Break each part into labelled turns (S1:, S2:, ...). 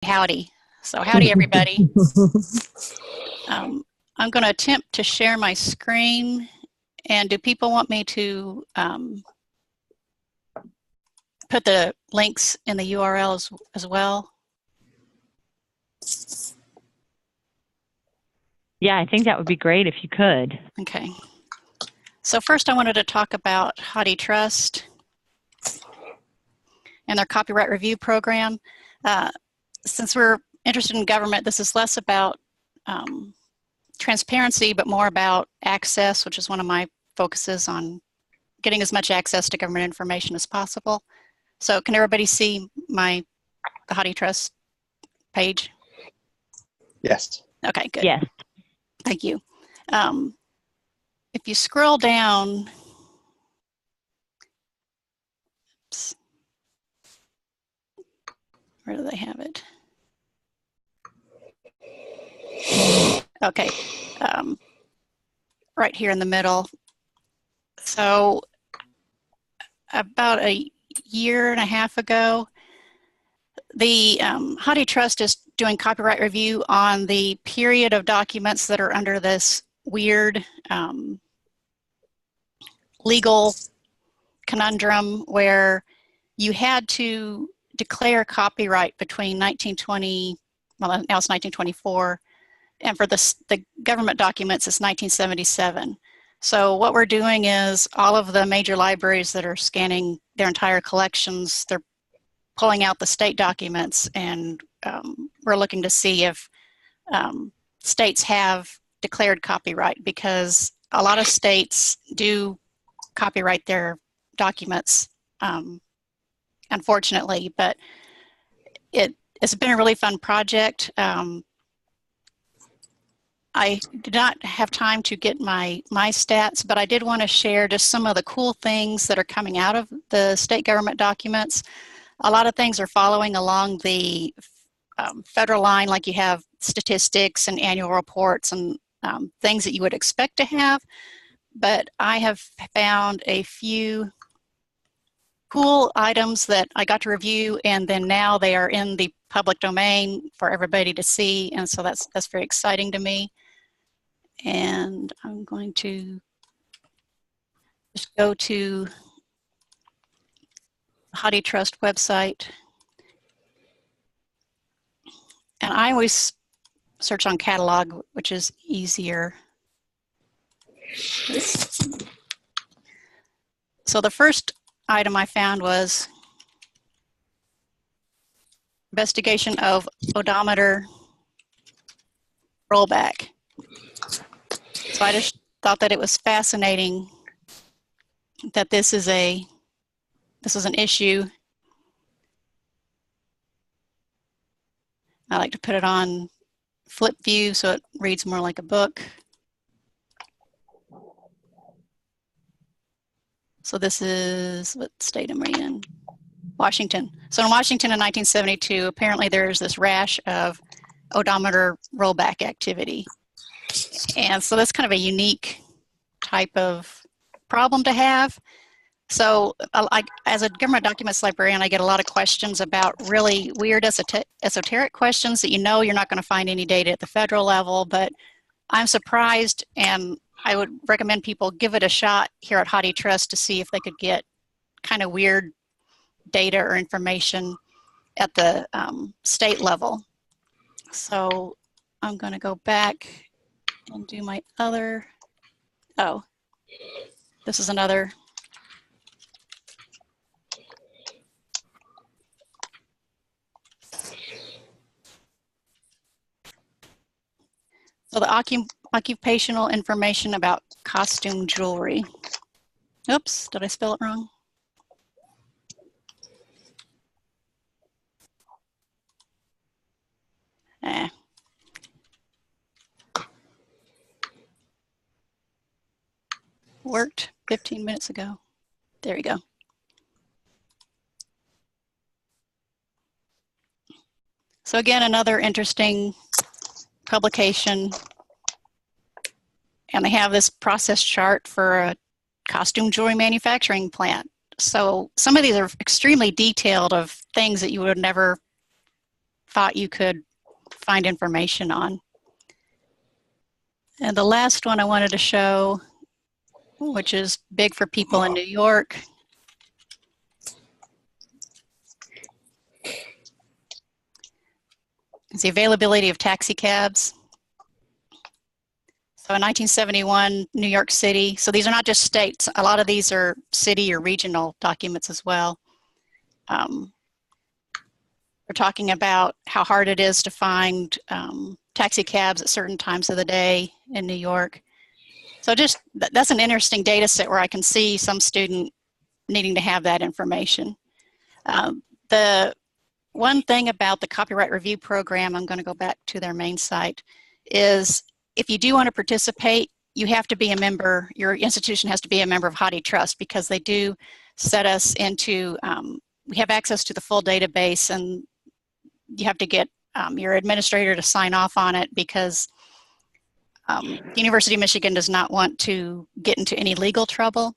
S1: Howdy. So howdy, everybody. I'm going to attempt to share my screen. And do people want me to put the links in the URL as well?
S2: Yeah, I think that would be great if you could.
S1: Okay. So first I wanted to talk about HathiTrust and their copyright review program. Since we're interested in government, this is less about transparency, but more about access, which is one of my focuses on getting as much access to government information as possible. So can everybody see the HathiTrust page?
S3: Yes.
S1: Okay, good.
S2: Yes.
S1: Thank you. If you scroll down, oops, where do they have it? Okay, right here in the middle. So about a year and a half ago, the HathiTrust is doing copyright review on the period of documents that are under this weird legal conundrum where you had to declare copyright between 1920, well, now it's 1924, and for the government documents, it's 1977. So what we're doing is all of the major libraries that are scanning their entire collections, they're pulling out the state documents, and we're looking to see if states have declared copyright, because a lot of states do copyright their documents, unfortunately, but it's been a really fun project. I did not have time to get my stats, but I did want to share just some of the cool things that are coming out of the state government documents. A lot of things are following along the federal line, like you have statistics and annual reports and things that you would expect to have. But I have found a few cool items that I got to review, and then now they are in the public domain for everybody to see, and so that's very exciting to me. And I'm going to just go to the HathiTrust website. And I always search on catalog, which is easier. So the first item I found was investigation of odometer rollback. So I just thought that it was fascinating that this is an issue. I like to put it on flip view so it reads more like a book. So this is, what state am I in? Washington. So in Washington in 1972, apparently there's this rash of odometer rollback activity. And so that's kind of a unique type of problem to have. So as a government documents librarian, I get a lot of questions about really weird esoteric questions that you're not going to find any data at the federal level, but I'm surprised, and I would recommend people give it a shot here at HathiTrust to see if they could get kind of weird data or information at the state level. So I'm going to go back and do my other, this is another. So the occupational information about costume jewelry. Oops, did I spell it wrong? Worked 15 minutes ago. There we go. So again, another interesting publication. And they have this process chart for a costume jewelry manufacturing plant. So some of these are extremely detailed of things that you would never thought you could find information on. And the last one I wanted to show, which is big for people in New York, is the availability of taxi cabs. So in 1971, New York City, so these are not just states, a lot of these are city or regional documents as well. We're talking about how hard it is to find taxi cabs at certain times of the day in New York. So just, that's an interesting data set where I can see some student needing to have that information. The one thing about the copyright review program, I'm going to go back to their main site, is if you do want to participate, you have to be a member, your institution has to be a member of HathiTrust, because they do set us into, we have access to the full database, and you have to get your administrator to sign off on it, because the University of Michigan does not want to get into any legal trouble.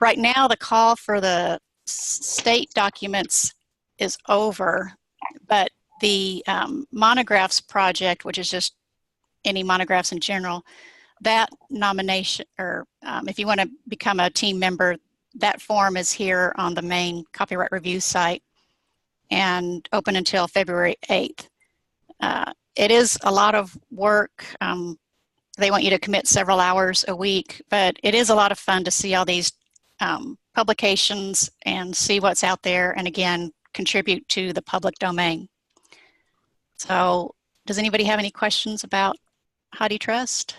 S1: Right now, the call for the state documents is over, but the monographs project, which is just any monographs in general, that nomination, or if you want to become a team member, that form is here on the main copyright review site and open until February 8th. It is a lot of work. They want you to commit several hours a week, but it is a lot of fun to see all these publications and see what's out there, and again, contribute to the public domain. So does anybody have any questions about HathiTrust?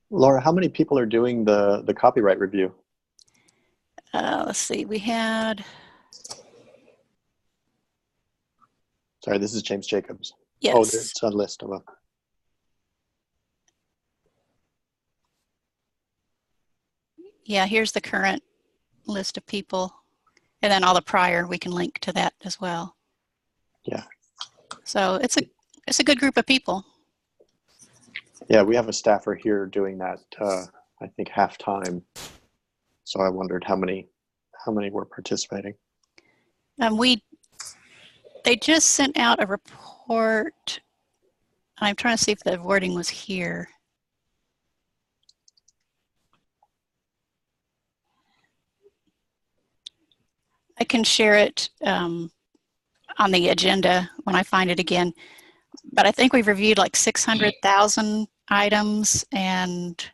S3: Laura, how many people are doing the copyright review?
S1: Let's see, we had...
S3: Sorry, this is James Jacobs.
S1: Yes.
S3: Oh, it's a list of them.
S1: Yeah, here's the current list of people. And then all the prior, we can link to that as well.
S3: Yeah.
S1: So it's a good group of people.
S3: Yeah, we have a staffer here doing that, I think half-time. So I wondered how many were participating.
S1: They just sent out a report. I'm trying to see if the wording was here. I can share it on the agenda when I find it again. But I think we've reviewed like 600,000 items, and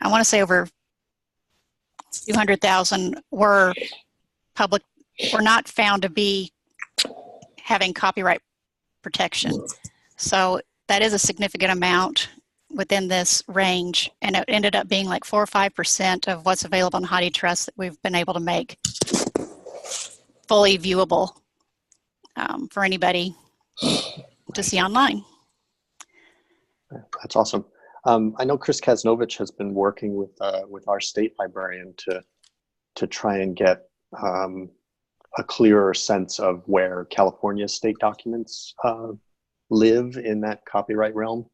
S1: I want to say over 200,000 were not found to be having copyright protection. So that is a significant amount within this range, and it ended up being like 4 or 5% of what's available on HathiTrust that we've been able to make fully viewable for anybody to see online.
S3: That's awesome. I know Chris Kasnovich has been working with our state librarian to try and get a clearer sense of where California state documents live in that copyright realm,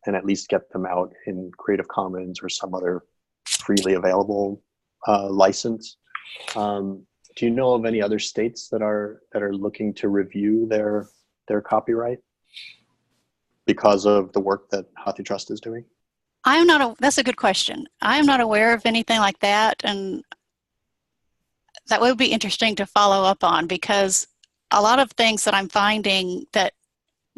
S3: and at least get them out in Creative Commons or some other freely available license. Do you know of any other states that are looking to review their copyright because of the work that HathiTrust is doing?
S1: That's a good question. I am not aware of anything like that, and that would be interesting to follow up on, because a lot of things that I'm finding that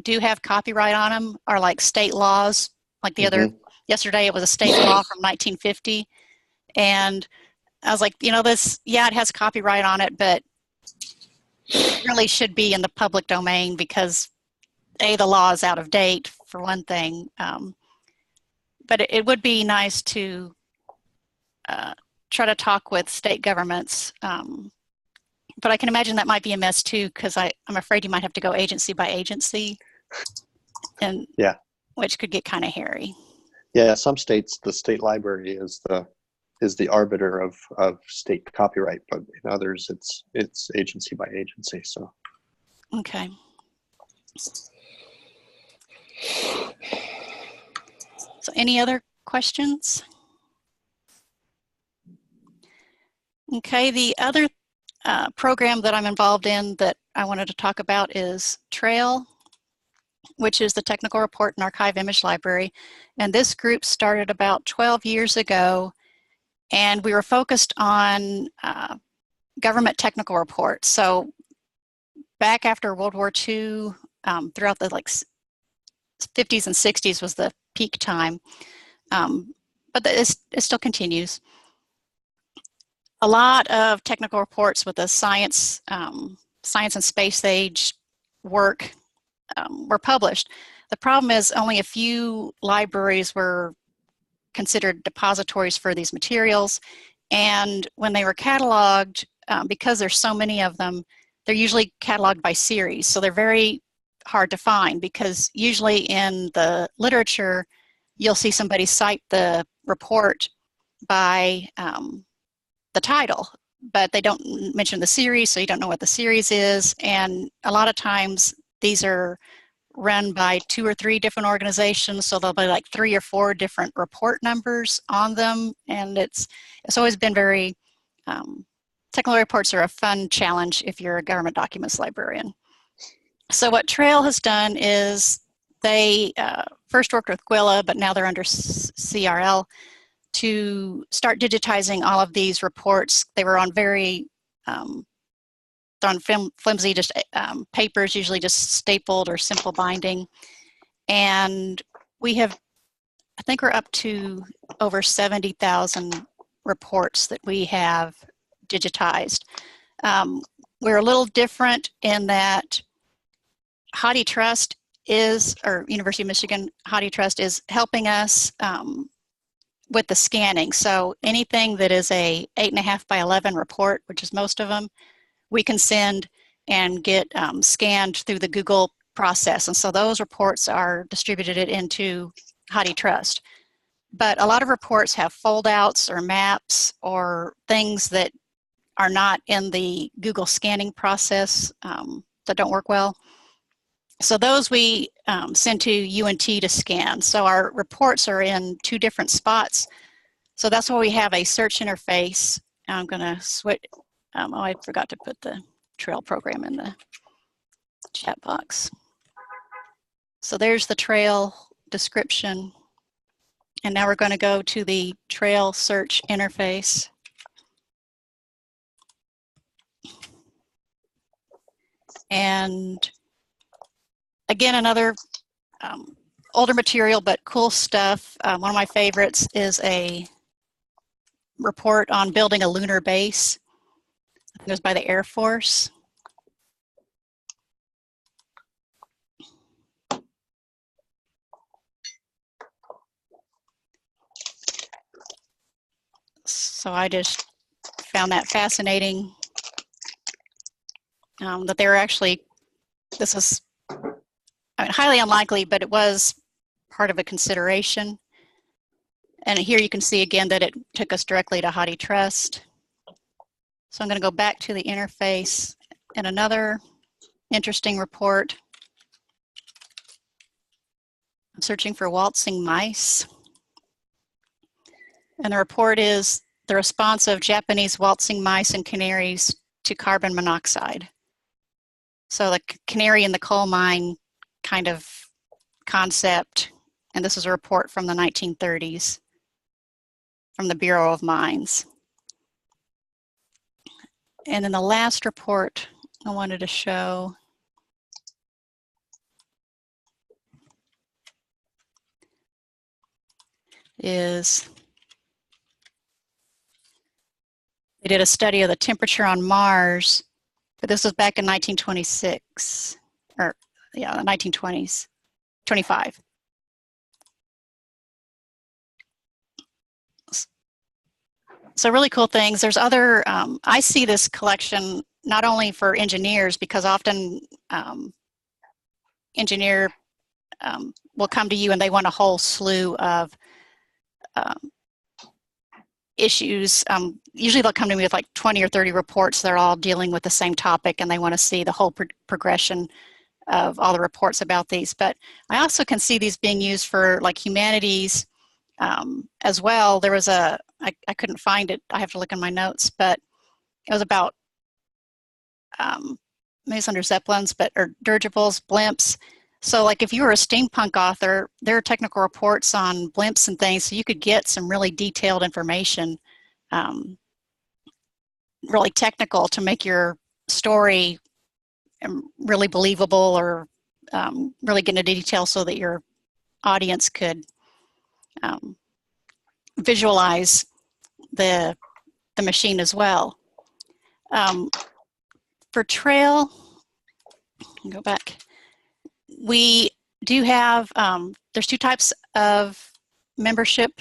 S1: do have copyright on them are like state laws. Like yesterday it was a state law from 1950, and I was like, this, yeah, it has copyright on it, but it really should be in the public domain, because the law is out of date, for one thing. But it would be nice to try to talk with state governments. But I can imagine that might be a mess too, because I'm afraid you might have to go agency by agency, and
S3: yeah,
S1: which could get kind of hairy.
S3: Yeah, some states, the state library is the arbiter of state copyright, but in others it's agency by agency. So
S1: okay. So any other questions? Okay, the other program that I'm involved in that I wanted to talk about is TRAIL, which is the Technical Report and Archive Image Library. And this group started about 12 years ago, and we were focused on government technical reports. So back after World War II, throughout the 50s and 60s was the peak time, but it still continues. A lot of technical reports with the science and space age work were published. The problem is only a few libraries were considered depositories for these materials, and when they were cataloged, because there's so many of them, they're usually cataloged by series, so they're very hard to find, because usually in the literature you'll see somebody cite the report by the title, but they don't mention the series, so you don't know what the series is. And a lot of times these are run by 2 or 3 different organizations, so there'll be like 3 or 4 different report numbers on them, and it's always been very technical reports are a fun challenge if you're a government documents librarian. So what TRAIL has done is they first worked with Gwilla, but now they're under CRL, to start digitizing all of these reports. They were on very on flimsy just papers, usually just stapled or simple binding. And we have, I think we're up to over 70,000 reports that we have digitized. We're a little different in that HathiTrust is, or University of Michigan HathiTrust is helping us with the scanning. So anything that is a 8.5 by 11 report, which is most of them, we can send and get scanned through the Google process. And so those reports are distributed into HathiTrust. But a lot of reports have foldouts or maps or things that are not in the Google scanning process that don't work well. So those we send to UNT to scan. So our reports are in 2 different spots. So that's why we have a search interface. I'm going to switch. Oh, I forgot to put the TRAIL program in the chat box. So there's the TRAIL description. And now we're going to go to the TRAIL search interface. And again, another older material, but cool stuff. One of my favorites is a report on building a lunar base. I think it was by the Air Force. So I just found that fascinating, that they were actually, this was, I mean, highly unlikely, but it was part of a consideration. And here you can see again that it took us directly to HathiTrust. So I'm going to go back to the interface, and another interesting report. I'm searching for waltzing mice. And the report is the response of Japanese waltzing mice and canaries to carbon monoxide. So the canary in the coal mine kind of concept. And this is a report from the 1930s from the Bureau of Mines. And then the last report I wanted to show is they did a study of the temperature on Mars, but this was back in 1926, or yeah, the 1920s, 25. So really cool things. There's other, I see this collection not only for engineers, because often engineer will come to you and they want a whole slew of issues. Usually they'll come to me with like 20 or 30 reports. They're all dealing with the same topic and they want to see the whole progression of all the reports about these. But I also can see these being used for like humanities as well. There was a, I couldn't find it. I have to look in my notes, but it was about maybe it's under Zeppelins, but or dirigibles, blimps. So like if you were a steampunk author, there are technical reports on blimps and things, so you could get some really detailed information, really technical to make your story really believable, or really get into detail so that your audience could visualize the machine as well. For trail, go back. We do have, there's two types of membership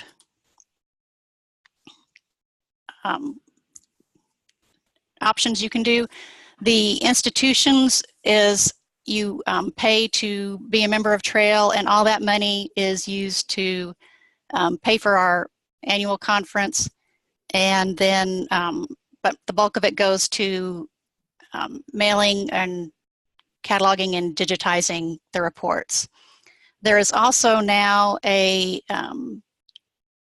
S1: options you can do. The institutions is you pay to be a member of Trail, and all that money is used to pay for our annual conference, and then but the bulk of it goes to mailing and cataloging and digitizing the reports. There is also now a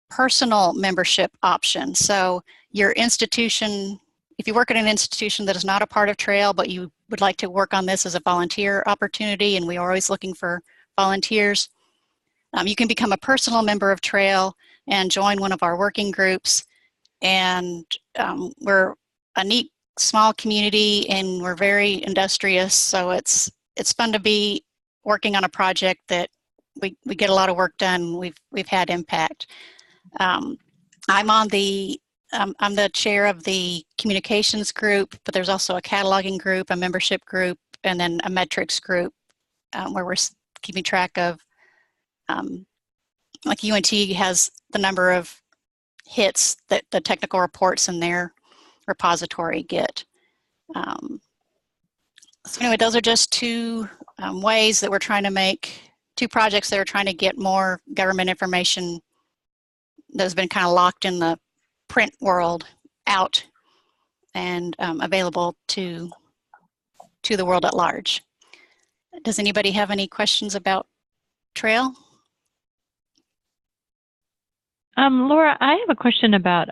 S1: personal membership option. So your institution, if you work at an institution that is not a part of Trail, but you would like to work on this as a volunteer opportunity, and we are always looking for volunteers, you can become a personal member of Trail and join one of our working groups. And we're a neat small community, and we're very industrious, so it's fun to be working on a project that we get a lot of work done. We've had impact. I'm the chair of the communications group, but there's also a cataloging group, a membership group, and then a metrics group where we're keeping track of, like UNT has the number of hits that the technical reports in their repository get. So anyway, those are just two ways that we're trying to make, two projects that are trying to get more government information that's been kind of locked in the print world out and available to the world at large. Does anybody have any questions about Trail?
S2: Laura, I have a question about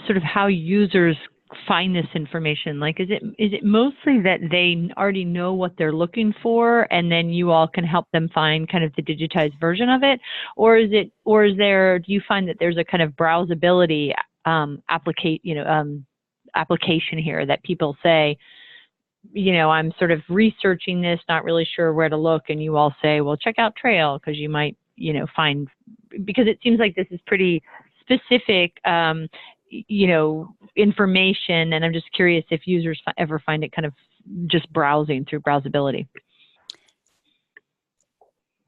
S2: sort of how users find this information. Like, is it mostly that they already know what they're looking for, and then you all can help them find kind of the digitized version of it, or do you find that there's a kind of browsability application here that people say, I'm sort of researching this, not really sure where to look, and you all say, well, check out Trail, because you might find, because it seems like this is pretty specific information, and I'm just curious if users ever find it kind of just browsing through browsability.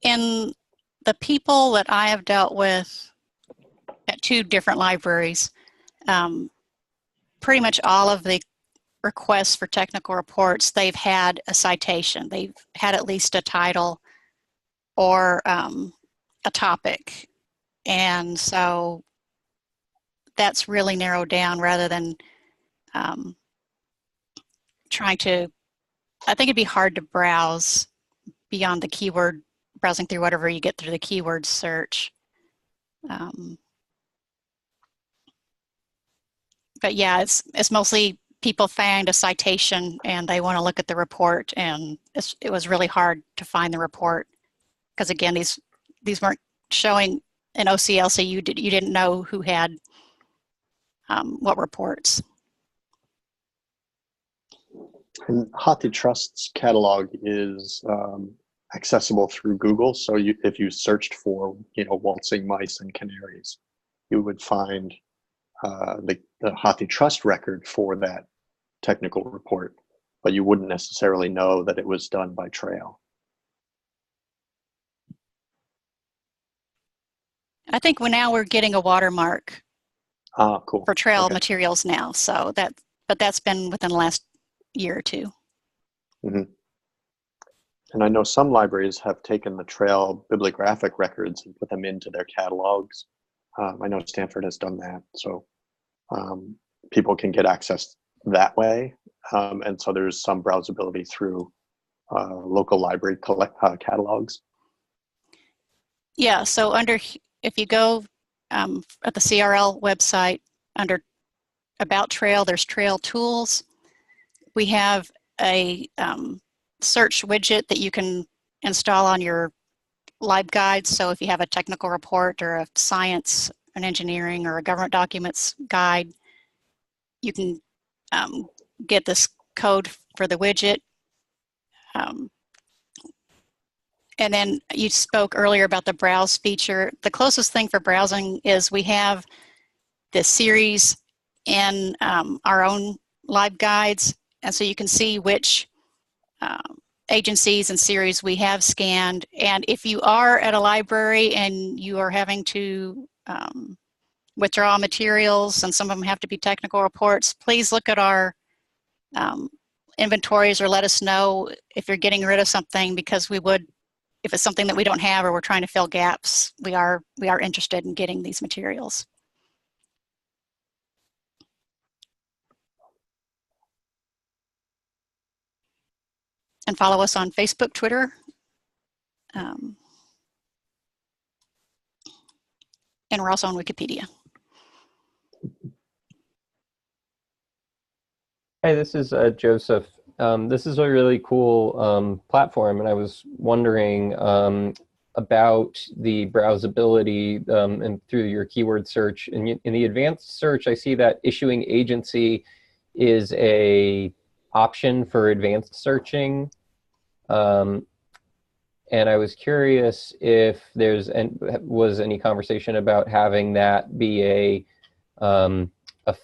S1: In the people that I have dealt with at two different libraries, pretty much all of the requests for technical reports, they've had a citation. They've had at least a title or a topic. And so that's really narrowed down, rather than trying to, I think it'd be hard to browse beyond the keyword, browsing through whatever you get through the keyword search. But yeah, it's mostly people find a citation and they want to look at the report, and it was really hard to find the report, because again, these weren't showing in OCL, so you didn't know who had what reports.
S3: And HathiTrust's catalog is accessible through Google. So if you searched for, waltzing mice and canaries, you would find the HathiTrust record for that technical report, but you wouldn't necessarily know that it was done by Trail.
S1: I think now we're getting a watermark
S3: cool.
S1: for Trail
S3: Okay.
S1: materials now, so but that's been within the last year or two.
S3: Mm-hmm. And I know some libraries have taken the Trail bibliographic records and put them into their catalogs. I know Stanford has done that, so people can get access that way. And so there's some browsability through local library catalogs.
S1: Yeah, so if you go at the CRL website under About Trail, there's Trail Tools. We have a search widget that you can install on your LibGuides. So if you have a technical report or a science, an engineering, or a government documents guide, you can get this code for the widget. And then you spoke earlier about the browse feature. The closest thing for browsing is we have the series in our own LibGuides. And so you can see which agencies and series we have scanned. And if you are at a library and you are having to withdraw materials, and some of them have to be technical reports, please look at our inventories or let us know if you're getting rid of something, because we would, if it's something that we don't have or we're trying to fill gaps, we are interested in getting these materials. And follow us on Facebook, Twitter, and we're also on Wikipedia.
S4: Hi, this is Joseph. This is a really cool platform, and I was wondering about the browsability and through your keyword search. In the advanced search, I see that issuing agency is a option for advanced searching. And I was curious if was any conversation about having that be a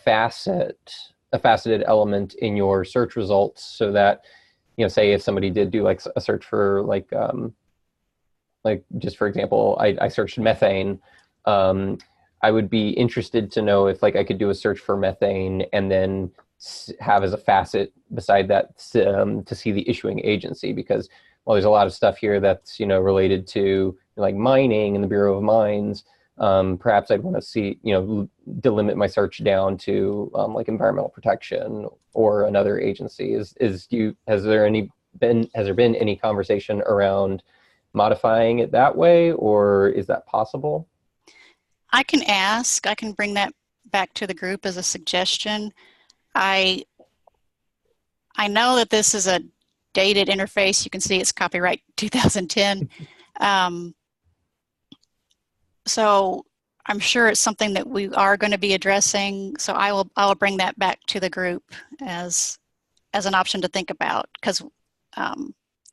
S4: faceted element in your search results, so that, you know, say if somebody did do like a search for like just for example, I searched methane, I would be interested to know if like I could do a search for methane and then have as a facet beside that to see the issuing agency, because well, there's a lot of stuff here that's, you know, related to like mining and the Bureau of Mines. Perhaps I'd want to see, you know, delimit my search down to like environmental protection or another agency. Has there been any conversation around modifying it that way, or is that possible?
S1: I can ask. I can bring that back to the group as a suggestion. I know that this is a dated interface. You can see it's copyright 2010. So I'm sure it's something that we are going to be addressing. So I will bring that back to the group as an option to think about, because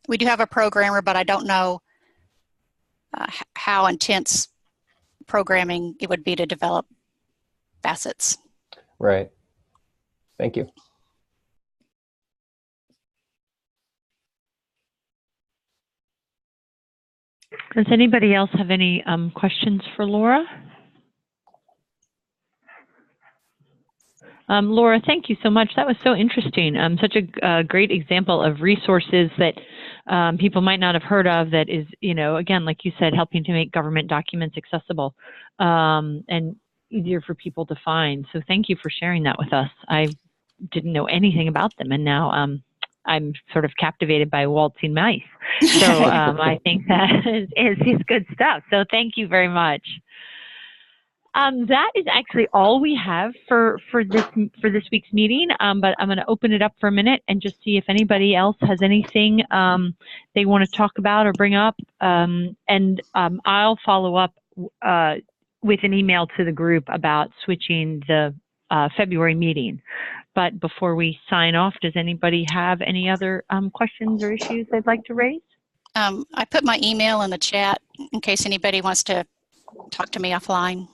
S1: we do have a programmer, but I don't know how intense programming it would be to develop facets.
S4: Right. Thank you.
S2: Does anybody else have any questions for Laura? Laura, thank you so much. That was so interesting. Such a great example of resources that people might not have heard of, that is, you know, again, like you said, helping to make government documents accessible and easier for people to find. So thank you for sharing that with us. I didn't know anything about them, and now I'm sort of captivated by waltzing mice. So I think that is good stuff. So thank you very much. That is actually all we have for this week's meeting. But I'm going to open it up for a minute and just see if anybody else has anything they want to talk about or bring up. And I'll follow up with an email to the group about switching the February meeting. But before we sign off, does anybody have any other questions or issues they'd like to raise?
S1: I put my email in the chat in case anybody wants to talk to me offline.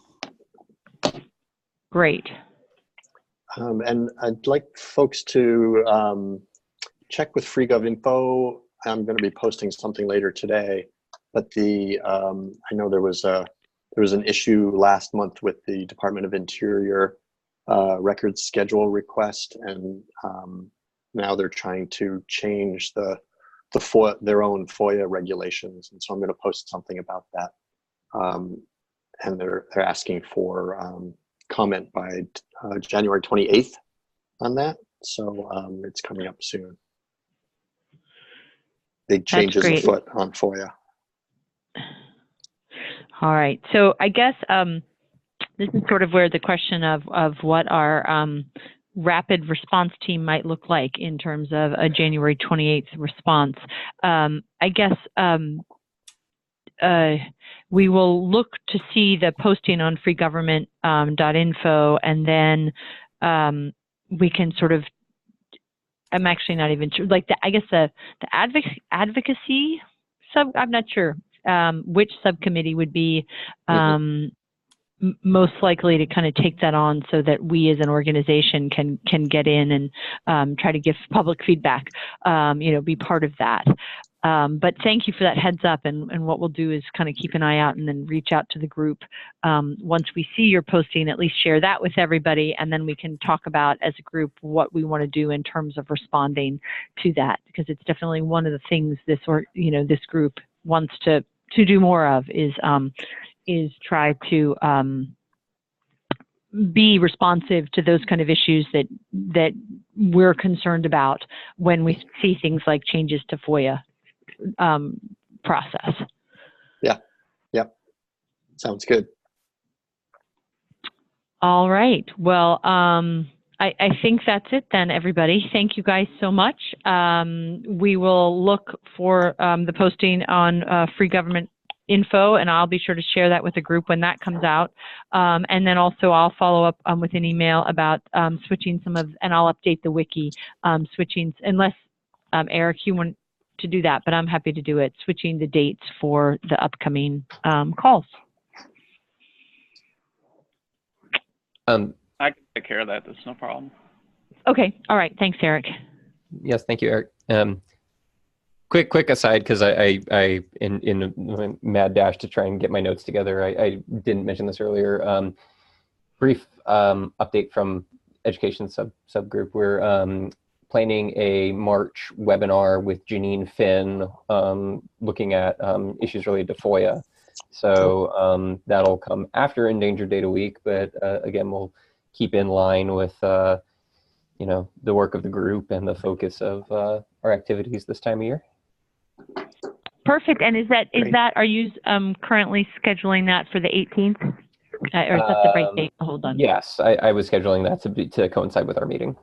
S2: Great.
S3: And I'd like folks to check with FreeGovInfo. I'm going to be posting something later today, but I know there was an issue last month with the Department of Interior records schedule request, and now they're trying to change their own FOIA regulations, and so I'm going to post something about that. And they're asking for comment by January 28th on that, so it's coming up soon. Big changes afoot on FOIA.
S2: All right, so I guess This is sort of where the question of what our rapid response team might look like in terms of a January 28th response. I guess we will look to see the posting on freegovernment.info, and then we can sort of, I'm actually not even sure, like I guess the advocacy I'm not sure which subcommittee would be most likely to kind of take that on, so that we as an organization can get in and try to give public feedback, be part of that. But thank you for that heads up, and what we'll do is kind of keep an eye out and then reach out to the group. Once we see your posting, at least share that with everybody, and then we can talk about as a group what we want to do in terms of responding to that, because it's definitely one of the things this group wants to do more of is try to be responsive to those kind of issues that we're concerned about when we see things like changes to FOIA process. Yeah.
S3: Sounds good.
S2: All right. Well, I think that's it then, everybody. Thank you guys so much. We will look for the posting on Free Government Info, and I'll be sure to share that with the group when that comes out. And then also I'll follow up with an email about switching and I'll update the wiki, switching, unless Eric, you want to do that, but I'm happy to do it, switching the dates for the upcoming calls.
S5: I can take care of that. That's no problem.
S2: Okay. All right. Thanks, Eric.
S4: Yes, thank you, Eric. Quick aside, because I in a mad dash to try and get my notes together, I didn't mention this earlier. Brief update from education subgroup. We're planning a March webinar with Janine Finn, looking at issues related to FOIA. So that'll come after Endangered Data Week, but again, we'll keep in line with the work of the group and the focus of our activities this time of year.
S2: Perfect. And are you currently scheduling that for the 18th? Or is that the right date? Hold on.
S4: Yes, I was scheduling that to coincide with our meeting.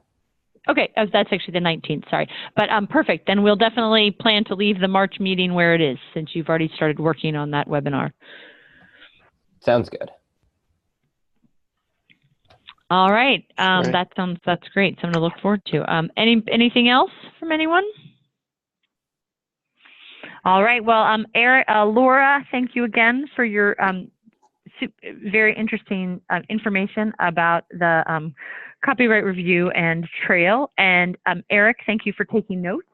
S2: Okay, that's actually the 19th, sorry. But perfect, then we'll definitely plan to leave the March meeting where it is, since you've already started working on that webinar.
S4: Sounds good.
S2: All right, that's great, something to look forward to. Anything else from anyone? All right, well, Laura, thank you again for your very interesting information about the copyright review and trail. And Eric, thank you for taking notes.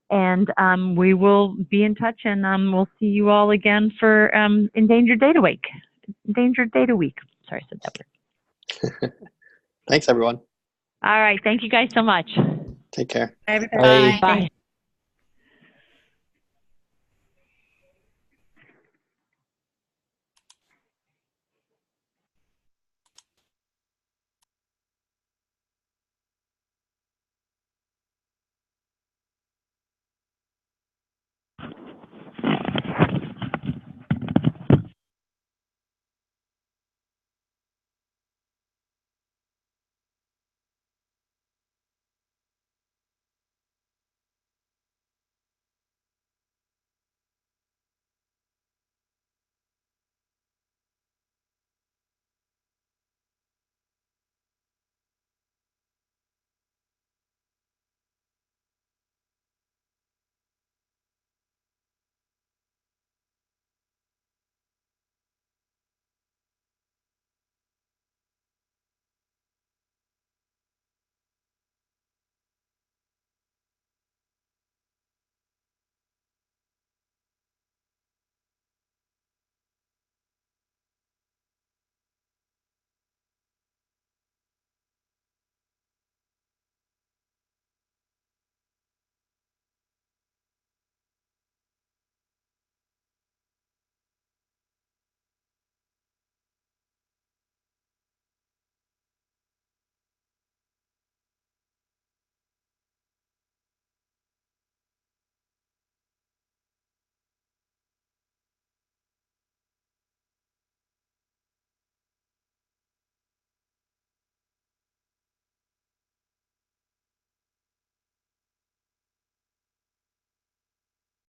S2: And we will be in touch, and we'll see you all again for Endangered Data Week. Endangered Data Week. Sorry, I said that word.
S3: Thanks, everyone.
S2: All right. Thank you guys so much.
S3: Take care.
S1: Bye.
S2: Bye.